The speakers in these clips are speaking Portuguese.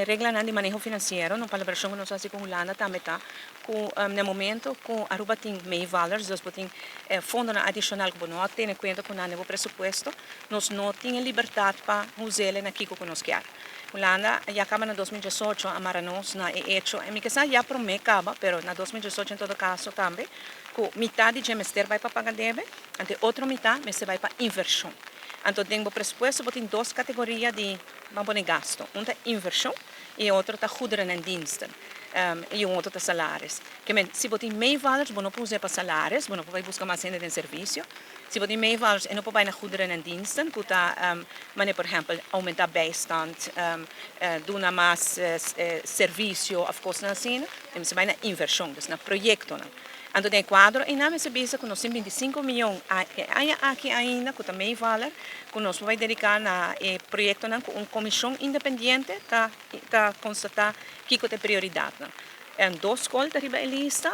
regla de manejo financeiro, no colaboração com nós assim com a Holanda também tá, com no momento com Aruba tem meevalers, nós botem fundo adicional que nós tem em conta com o presupuesto, nós não tem liberdade para usar na Kiko que nós quer. Holanda já acaba na 2018 a Maranos na hecho, e me que já promete acaba, pero na 2018 em todo caso também, com metade de mester vai para pagar deve, ante outra metade mester vai para inversão. Então, tem o pressuposto, tem duas categorias de gasto. Uma é inversão e outra é goederen en diensten. E outra é salários. Se você tem meevalers, você não pode usar para salários, você não pode buscar mais ainda de serviço. Se você tem meevalers, você não pode ir goederen en diensten, que é, por exemplo, aumentar bijstand, dar mais serviço a costa assim, você vai na inversão, então na projeto. Então, tem quadro, e nós sabemos que nós temos 25 milhões aqui ainda, que também vale, que nós vamos dedicar a projeto com uma comissão independente para constatar que é a prioridade. Duas escolas arriba a lista,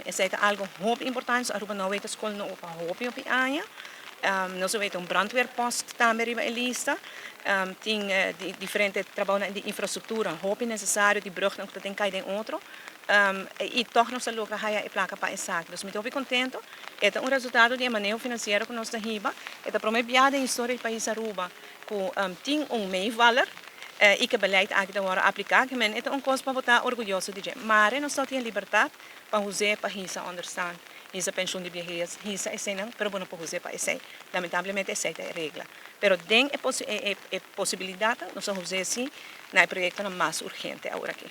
isso é algo muito importante, a não é a escola não opa hoop op aia. Nós vemos brandweerpost também arriba a lista, tem diferentes trabalhos de infraestrutura, hoop necessário de brug, não tem que ir em outro. E toch nog logo a placa para essa. Então, muito contento. É resultado de manejo financeiro que nós temos. É prometido em história do país Aruba que tem meevaler e que o beleid agora aplicar. É coisa para estar orgulhoso de. Mas nós temos liberdade para usar para isso understand. Isso pensão de viajes, isso é não, pero não pode usar para isso. Lamentavelmente essa é a regra. Pero tem a possibilidade nós usar assim na projeto mais urgente agora aqui.